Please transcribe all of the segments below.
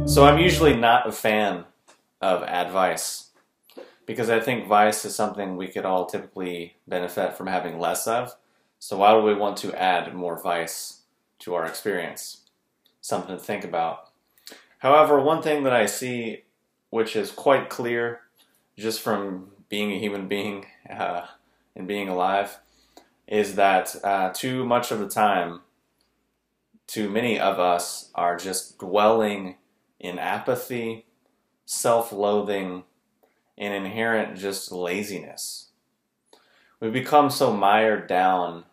So I'm usually not a fan of advice because I think vice is something we could all typically benefit from having less of. So why would we want to add more vice to our experience? Something to think about. However, one thing that I see which is quite clear just from being a human being and being alive is that too much of the time, too many of us are just dwelling in apathy, self-loathing, and inherent just laziness. We become so mired down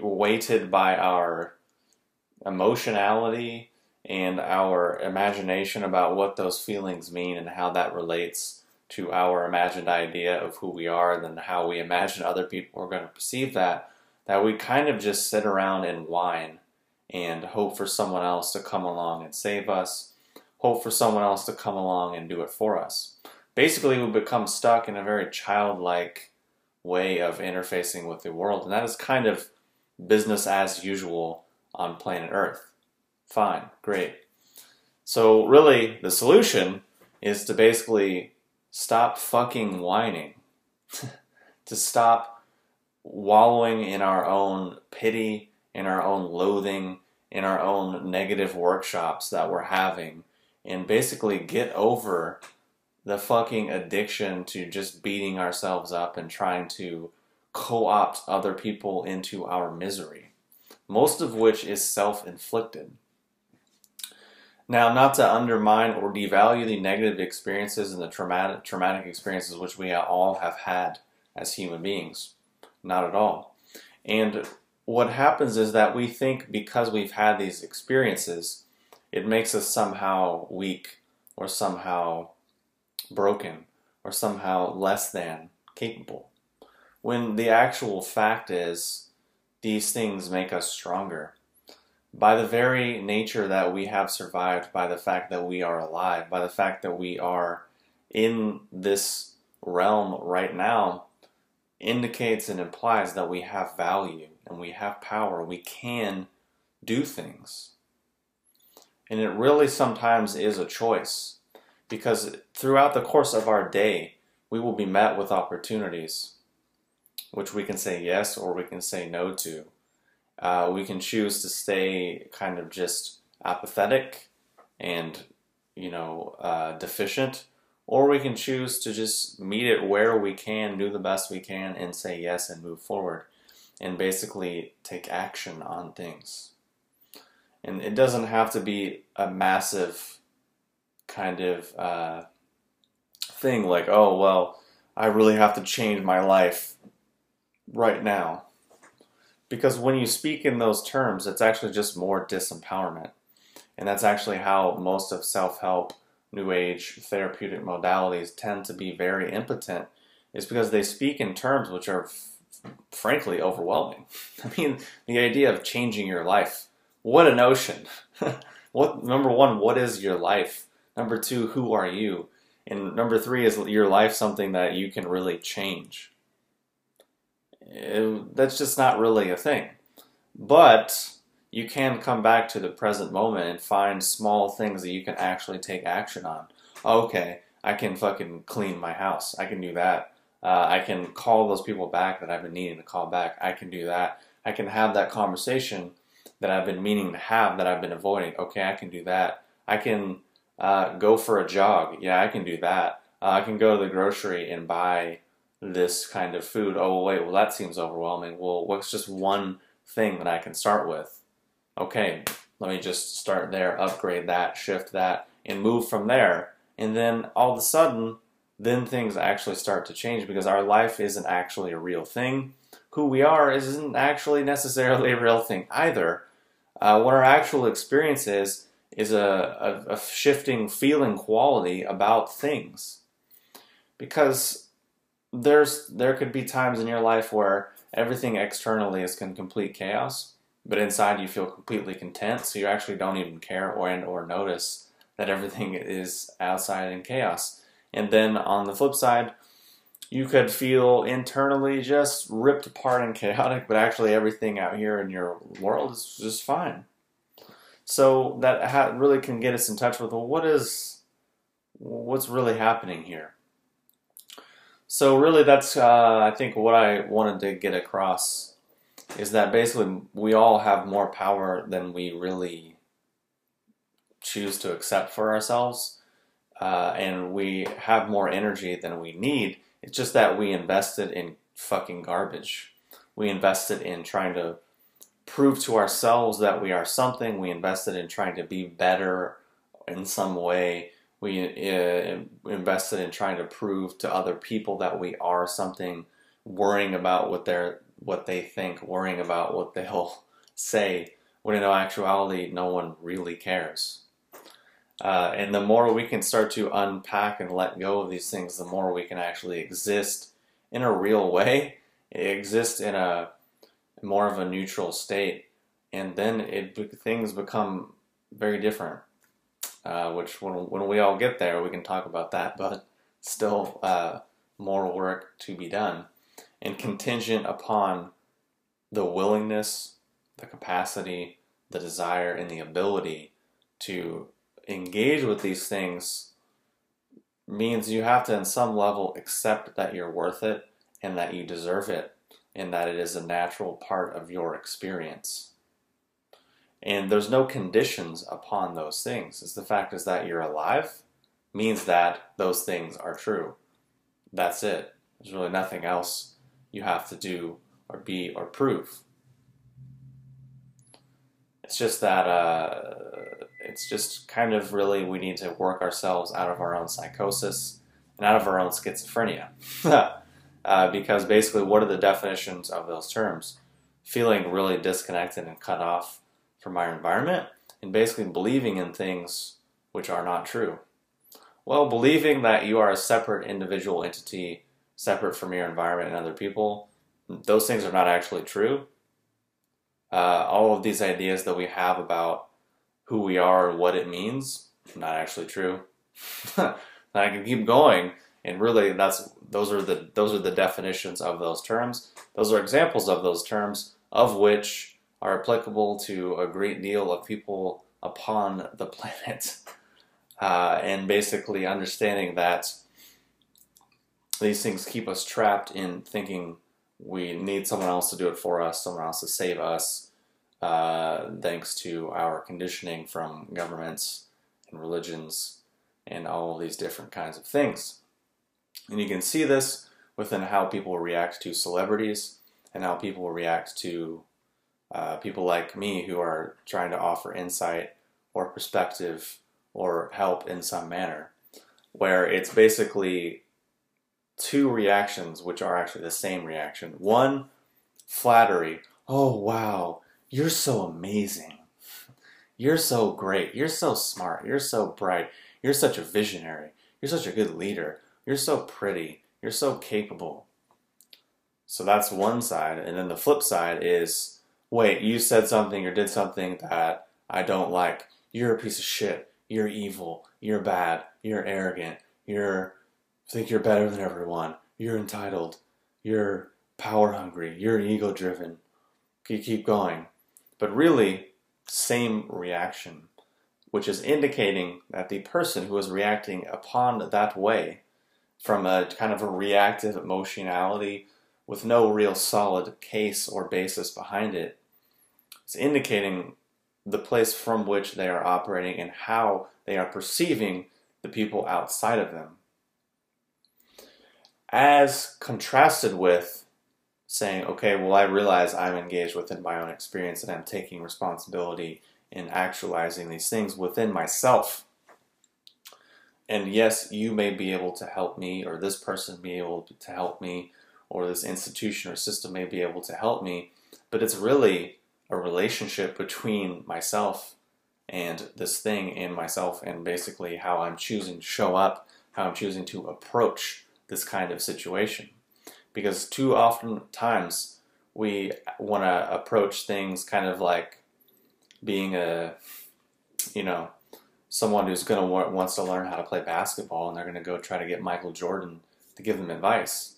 weighted by our emotionality and our imagination about what those feelings mean and how that relates to our imagined idea of who we are and then how we imagine other people are going to perceive that we kind of just sit around and whine and hope for someone else to come along and save us, hope for someone else to come along and do it for us. Basically, we become stuck in a very childlike way of interfacing with the world, and that is kind of business as usual on planet Earth. Fine, great. So really, the solution is to basically stop fucking whining, to stop wallowing in our own pity, in our own loathing, in our own negative workshops that we're having, and basically get over the fucking addiction to just beating ourselves up and trying to co-opt other people into our misery, most of which is self-inflicted. Now, not to undermine or devalue the negative experiences and the traumatic experiences which we all have had as human beings. Not at all. And what happens is that we think because we've had these experiences, it makes us somehow weak or somehow broken or somehow less than capable. When the actual fact is, these things make us stronger. By the very nature that we have survived, by the fact that we are alive, by the fact that we are in this realm right now, indicates and implies that we have value and we have power. We can do things. And it really sometimes is a choice, because throughout the course of our day, we will be met with opportunities which we can say yes or we can say no to. We can choose to stay kind of just apathetic and, deficient, or we can choose to just meet it where we can, do the best we can, and say yes and move forward and basically take action on things. And it doesn't have to be a massive kind of thing like, oh, well, I really have to change my life right now. Because when you speak in those terms, it's actually just more disempowerment. And that's actually how most of self-help, New Age, therapeutic modalities tend to be very impotent, is because they speak in terms which are frankly overwhelming. I mean, the idea of changing your life, what a notion. Number one, what is your life? Number two, who are you? And number three, is your life something that you can really change? That's just not really a thing. But you can come back to the present moment and find small things that you can actually take action on. Okay, I can fucking clean my house. I can do that. I can call those people back that I've been needing to call back. I can do that. I can have that conversation that I've been meaning to have that I've been avoiding. Okay, I can do that. I can go for a jog. Yeah, I can do that. I can go to the grocery and buy this kind of food. Oh, wait, well, that seems overwhelming. Well, what's just one thing that I can start with? Okay, let me just start there, upgrade that, shift that, and move from there. And then all of a sudden, then things actually start to change, because our life isn't actually a real thing. Who we are isn't actually necessarily a real thing either. What our actual experience is a shifting feeling quality about things. Because there could be times in your life where everything externally is in complete chaos, but inside you feel completely content, so you actually don't even care or notice that everything is outside in chaos. And then on the flip side, you could feel internally just ripped apart and chaotic, but actually everything out here in your world is just fine. So that really can get us in touch with, well, what's really happening here? So really that's, I think what I wanted to get across is that basically we all have more power than we really choose to accept for ourselves. And we have more energy than we need. It's just that we invested in fucking garbage. We invested in trying to prove to ourselves that we are something. We invested in trying to be better in some way. We invested in trying to prove to other people that we are something, worrying about what they think, worrying about what they'll say, when in actuality no one really cares. And the more we can start to unpack and let go of these things, the more we can actually exist in a real way, exist in a more of a neutral state, and then things become very different. Which when we all get there, we can talk about that, but still more work to be done, and contingent upon the willingness, the capacity, the desire, and the ability to engage with these things means you have to, in some level, accept that you're worth it and that you deserve it and that it is a natural part of your experience. And there's no conditions upon those things. It's the fact is that you're alive means that those things are true. That's it. There's really nothing else you have to do or be or prove. It's just that it's just kind of really we need to work ourselves out of our own psychosis and out of our own schizophrenia. Because basically, what are the definitions of those terms? Feeling really disconnected and cut off from our environment, and basically believing in things which are not true. Well, believing that you are a separate individual entity, separate from your environment and other people, those things are not actually true. All of these ideas that we have about who we are and what it means, not actually true. I can keep going, and really, those are the definitions of those terms. Those are examples of those terms, of which are applicable to a great deal of people upon the planet. And basically understanding that these things keep us trapped in thinking we need someone else to do it for us, someone else to save us, thanks to our conditioning from governments and religions and all of these different kinds of things. And you can see this within how people react to celebrities and how people react to people like me who are trying to offer insight or perspective or help in some manner, where it's basically two reactions which are actually the same reaction. One, flattery. Oh, wow, you're so amazing. You're so great. You're so smart. You're so bright. You're such a visionary. You're such a good leader. You're so pretty. You're so capable. So that's one side. And then the flip side is, wait, you said something or did something that I don't like. You're a piece of shit. You're evil. You're bad. You're arrogant. Think you're better than everyone. You're entitled. You're power hungry. You're ego driven. You keep going. But really, same reaction, which is indicating that the person who is reacting upon that way from a kind of a reactive emotionality with no real solid case or basis behind it, is indicating the place from which they are operating and how they are perceiving the people outside of them. As contrasted with saying, okay, well, I realize I'm engaged within my own experience and I'm taking responsibility in actualizing these things within myself. And yes, you may be able to help me, or this person be able to help me, or this institution or system may be able to help me, but it's really a relationship between myself and this thing and myself, and basically how I'm choosing to show up, how I'm choosing to approach this kind of situation. Because too often times we want to approach things kind of like being someone who's wants to learn how to play basketball, and they're going to go try to get Michael Jordan to give them advice.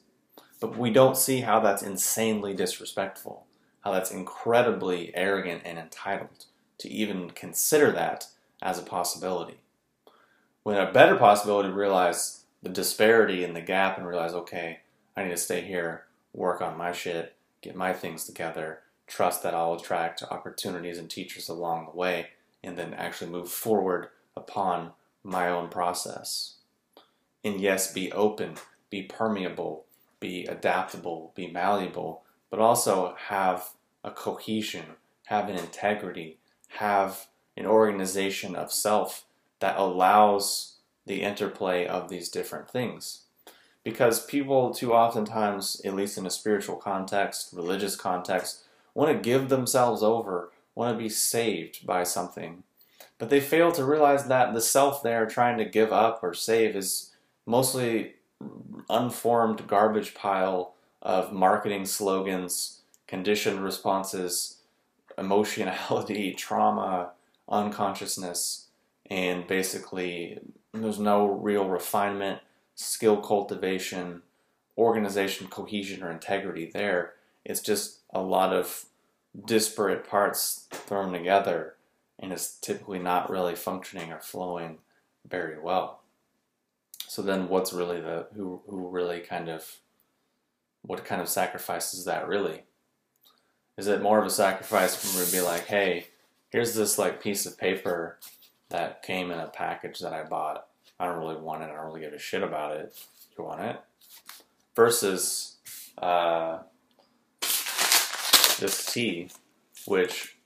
But we don't see how that's insanely disrespectful, how that's incredibly arrogant and entitled. to even consider that as a possibility. When a better possibility to realize the disparity in the gap and realize, okay, I need to stay here, work on my shit, get my things together, trust that I'll attract opportunities and teachers along the way, and then actually move forward upon my own process. And yes, be open, be permeable, be adaptable, be malleable, but also have a cohesion, have an integrity, have an organization of self that allows the interplay of these different things. Because people too oftentimes, at least in a spiritual context, religious context, want to give themselves over, want to be saved by something. But they fail to realize that the self they are trying to give up or save is mostly unformed garbage pile of marketing slogans, conditioned responses, emotionality, trauma, unconsciousness, and basically there's no real refinement, skill cultivation, organization, cohesion, or integrity there. It's just a lot of disparate parts thrown together, and it's typically not really functioning or flowing very well. So then what's really what kind of sacrifice is that really? Is it more of a sacrifice for me to be like, hey, here's this like piece of paper that came in a package that I bought. I don't really want it. I don't really give a shit about it. You want it? Versus this tea, which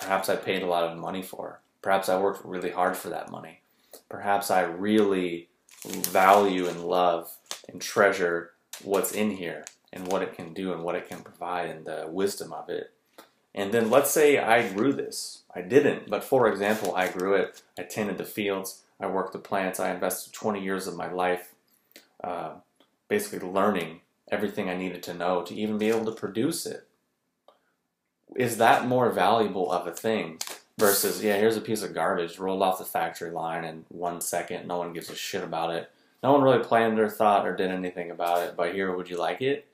perhaps I paid a lot of money for. Perhaps I worked really hard for that money. Perhaps I really value and love and treasure what's in here and what it can do and what it can provide and the wisdom of it. And then let's say I grew this. I didn't, but for example, I grew it. I tended the fields. I worked the plants. I invested 20 years of my life basically learning everything I needed to know to even be able to produce it. Is that more valuable of a thing versus, yeah, here's a piece of garbage rolled off the factory line in 1 second. No one gives a shit about it. No one really planned or thought or did anything about it, but here, would you like it?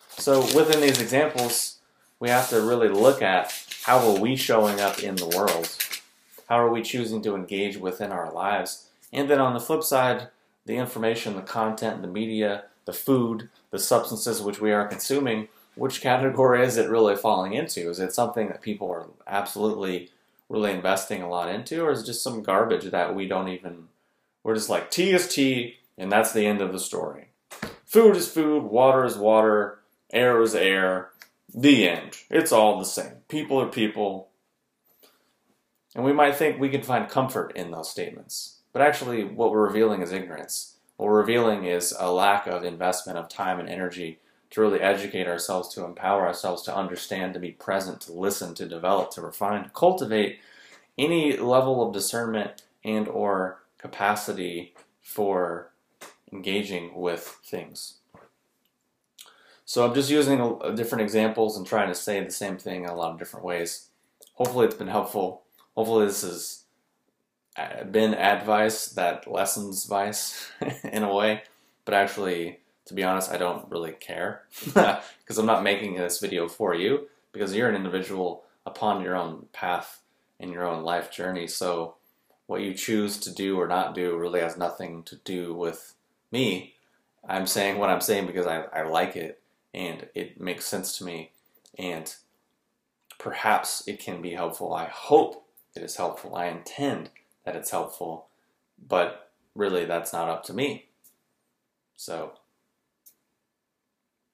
So within these examples, we have to really look at how are we showing up in the world? How are we choosing to engage within our lives? And then on the flip side, the information, the content, the media, the food, the substances which we are consuming, which category is it really falling into? Is it something that people are absolutely really investing a lot into, or is it just some garbage that we're just like, tea is tea, and that's the end of the story. Food is food, water is water, air is air, the end. It's all the same. People are people. And we might think we can find comfort in those statements. But actually, what we're revealing is ignorance. What we're revealing is a lack of investment of time and energy to really educate ourselves, to empower ourselves, to understand, to be present, to listen, to develop, to refine, to cultivate any level of discernment and or capacity for engaging with things. So I'm just using different examples and trying to say the same thing in a lot of different ways. Hopefully it's been helpful. Hopefully this has been advice that lessens vice in a way. But actually, to be honest, I don't really care because I'm not making this video for you, because you're an individual upon your own path in your own life journey. So what you choose to do or not do really has nothing to do with me. I'm saying what I'm saying because I like it and it makes sense to me, and perhaps it can be helpful. I hope it is helpful. I intend that it's helpful, but really that's not up to me. So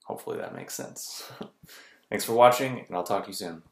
hopefully that makes sense. Thanks for watching, and I'll talk to you soon.